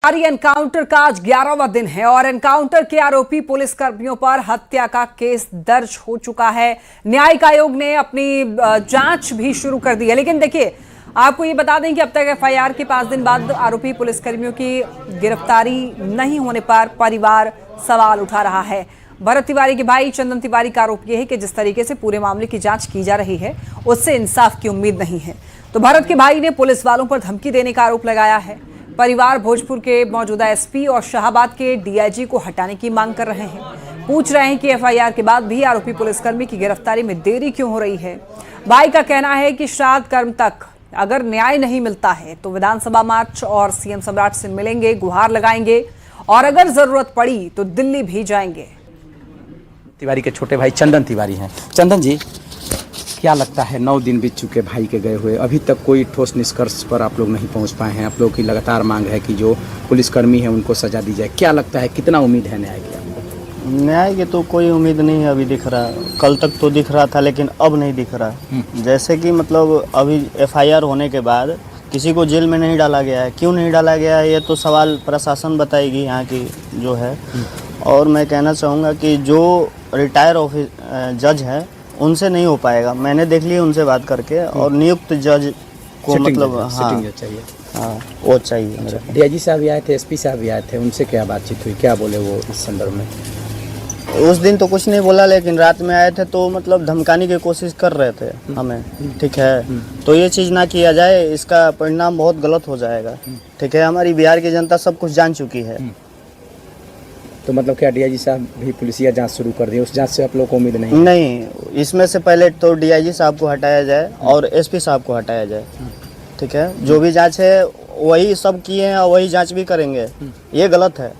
Encounter का आज 11वां दिन है और एनकाउंटर के आरोपी पुलिस कर्मियों पर हत्या का केस दर्ज हो चुका है। न्यायिक आयोग ने अपनी जांच भी शुरू कर दी है। लेकिन देखिए, आपको ये बता दें कि अब तक एफआईआर के 5 दिन बाद आरोपी पुलिसकर्मियों की गिरफ्तारी नहीं होने पर परिवार सवाल उठा रहा है। भरत तिवारी के भाई चंदन तिवारी का आरोप यह है कि जिस तरीके से पूरे मामले की जांच की जा रही है उससे इंसाफ की उम्मीद नहीं है। तो भरत के भाई ने पुलिस वालों पर धमकी देने का आरोप लगाया है। परिवार भोजपुर के मौजूदा एसपी और शाहबाद के डीआईजी को हटाने की मांग कर रहे हैं। पूछ रहे हैं कि एफआईआर के बाद भी आरोपी पुलिसकर्मी की गिरफ्तारी में देरी क्यों हो रही है। भाई का कहना है कि श्राद्ध कर्म तक अगर न्याय नहीं मिलता है तो विधानसभा मार्च और सीएम सम्राट से मिलेंगे, गुहार लगाएंगे और अगर जरूरत पड़ी तो दिल्ली भी जाएंगे। तिवारी के छोटे भाई चंदन तिवारी हैं। चंदन जी, क्या लगता है 9 दिन बीत चुके भाई के गए हुए, अभी तक कोई ठोस निष्कर्ष पर आप लोग नहीं पहुंच पाए हैं। आप लोगों की लगातार मांग है कि जो पुलिसकर्मी है उनको सजा दी जाए। क्या लगता है, कितना उम्मीद है न्याय की? न्याय की तो कोई उम्मीद नहीं है अभी दिख रहा। कल तक तो दिख रहा था लेकिन अब नहीं दिख रहा। जैसे कि मतलब अभी एफआईआर होने के बाद किसी को जेल में नहीं डाला गया है। क्यों नहीं डाला गया है ये तो सवाल प्रशासन बताएगी यहाँ की जो है। और मैं कहना चाहूँगा कि जो रिटायर जज है उनसे नहीं हो पाएगा। मैंने देख लिया उनसे बात करके और नियुक्त जज को मतलब चाहिए। हाँ वो चाहिए। डीआईजी साहब भी आए थे, एसपी साहब भी आए थे, उनसे क्या बातचीत हुई, क्या बोले वो इस संदर्भ में? उस दिन तो कुछ नहीं बोला लेकिन रात में आए थे तो मतलब धमकाने की कोशिश कर रहे थे हमें। ठीक है, तो ये चीज़ ना किया जाए, इसका परिणाम बहुत गलत हो जाएगा। ठीक है, हमारी बिहार की जनता सब कुछ जान चुकी है। तो मतलब क्या डीआईजी साहब भी पुलिसिया जांच शुरू कर दी? उस जांच से आप लोगों को उम्मीद नहीं? नहीं, इसमें से पहले तो डीआईजी साहब को हटाया जाए और एसपी साहब को हटाया जाए। ठीक है, जो भी जांच है वही सब किए हैं और वही जांच भी करेंगे। ये गलत है।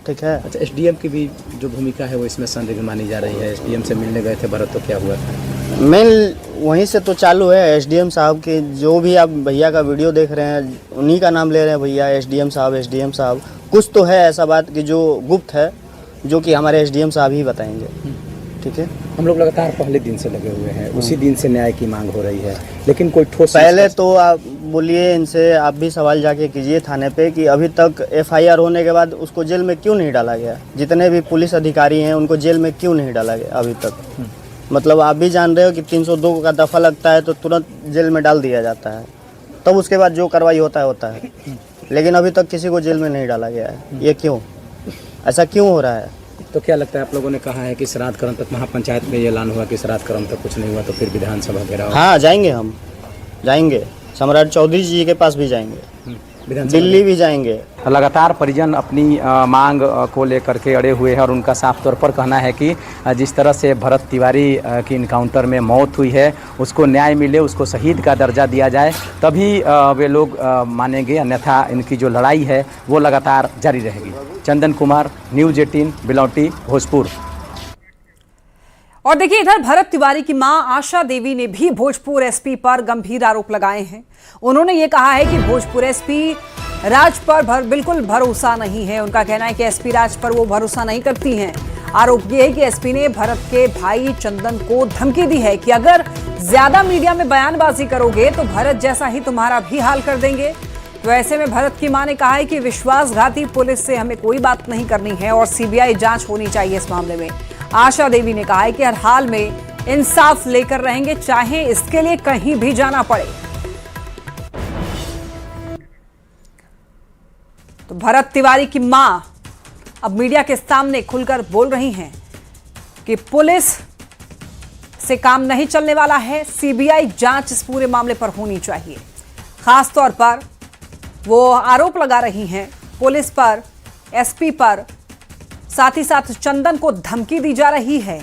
ठीक है। अच्छा, एसडीएम की भी जो भूमिका है वो इसमें संदिग्ध मानी जा रही है। एसडीएम से मिलने गए थे भरत, तो क्या हुआ था? मेन वहीं से तो चालू है। एसडीएम साहब के जो भी आप भैया का वीडियो देख रहे हैं उन्हीं का नाम ले रहे हैं भैया, एसडीएम साहब। कुछ तो है ऐसा बात कि जो गुप्त है, जो कि हमारे एसडीएम साहब ही बताएंगे। ठीक है, हम लोग लगातार पहले दिन से लगे हुए हैं, उसी दिन से न्याय की मांग हो रही है, लेकिन कोई ठोस पहले तो आप बोलिए इनसे, आप भी सवाल जाके कीजिए थाने पे कि अभी तक एफआईआर होने के बाद उसको जेल में क्यों नहीं डाला गया। जितने भी पुलिस अधिकारी हैं उनको जेल में क्यों नहीं डाला गया अभी तक। मतलब आप भी जान रहे हो कि 302 का दफा लगता है तो तुरंत जेल में डाल दिया जाता है, तब उसके बाद जो कार्रवाई होता है। लेकिन अभी तक किसी को जेल में नहीं डाला गया है। ये क्यों, ऐसा क्यों हो रहा है? तो क्या लगता है, आप लोगों ने कहा है कि श्राद्ध कर्म तक, महापंचायत में ये ऐलान हुआ कि श्राद्ध कर्म तक कुछ नहीं हुआ तो फिर विधानसभा घेराव? हाँ जाएंगे, हम जाएंगे, सम्राट चौधरी जी के पास भी जाएंगे, दिल्ली भी जाएंगे। लगातार परिजन अपनी मांग को लेकर के अड़े हुए हैं और उनका साफ तौर पर कहना है कि जिस तरह से भरत तिवारी की इनकाउंटर में मौत हुई है उसको न्याय मिले, उसको शहीद का दर्जा दिया जाए, तभी वे लोग मानेंगे, अन्यथा इनकी जो लड़ाई है वो लगातार जारी रहेगी। चंदन कुमार, न्यूज़ 18, बिलौटी, भोजपुर। और देखिए, इधर भरत तिवारी की मां आशा देवी ने भी भोजपुर एसपी पर गंभीर आरोप लगाए हैं। उन्होंने ये कहा है कि भोजपुर एसपी राज पर बिल्कुल भरोसा नहीं है। उनका कहना है कि एसपी राज पर वो भरोसा नहीं करती हैं। आरोप ये है कि एसपी ने भरत के भाई चंदन को धमकी दी है कि अगर ज्यादा मीडिया में बयानबाजी करोगे तो भरत जैसा ही तुम्हारा भी हाल कर देंगे। तो ऐसे में भरत की मां ने कहा है कि विश्वासघाती पुलिस से हमें कोई बात नहीं करनी है और सीबीआई जांच होनी चाहिए इस मामले में। आशा देवी ने कहा है कि हर हाल में इंसाफ लेकर रहेंगे, चाहे इसके लिए कहीं भी जाना पड़े। तो भरत तिवारी की मां अब मीडिया के सामने खुलकर बोल रही हैं कि पुलिस से काम नहीं चलने वाला है, सीबीआई जांच इस पूरे मामले पर होनी चाहिए। खास तौर पर वो आरोप लगा रही हैं पुलिस पर, एसपी पर, साथ ही साथ चंदन को धमकी दी जा रही है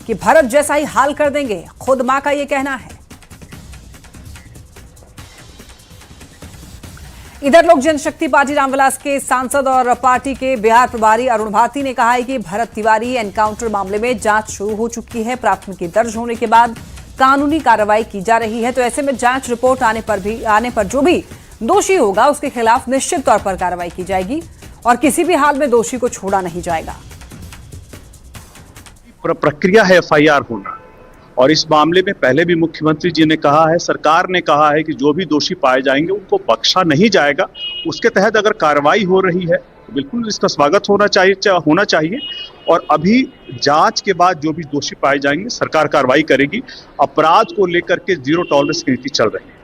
कि भरत जैसा ही हाल कर देंगे। खुद मां का यह कहना है। इधर लोक जनशक्ति पार्टी रामविलास के सांसद और पार्टी के बिहार प्रभारी अरुण भारती ने कहा है कि भरत तिवारी एनकाउंटर मामले में जांच शुरू हो चुकी है। प्राथमिकी दर्ज होने के बाद कानूनी कार्रवाई की जा रही है। तो ऐसे में जांच रिपोर्ट आने पर जो भी दोषी होगा उसके खिलाफ निश्चित तौर पर कार्रवाई की जाएगी और किसी भी हाल में दोषी को छोड़ा नहीं जाएगा। प्रक्रिया है एफआईआर होना, और इस मामले में पहले भी मुख्यमंत्री जी ने कहा है, सरकार ने कहा है कि जो भी दोषी पाए जाएंगे उनको बख्शा नहीं जाएगा। उसके तहत अगर कार्रवाई हो रही है तो बिल्कुल इसका स्वागत होना चाहिए। और अभी जांच के बाद जो भी दोषी पाए जाएंगे सरकार कार्रवाई करेगी। अपराध को लेकर के जीरो टॉलरेंस की नीति चल रही है।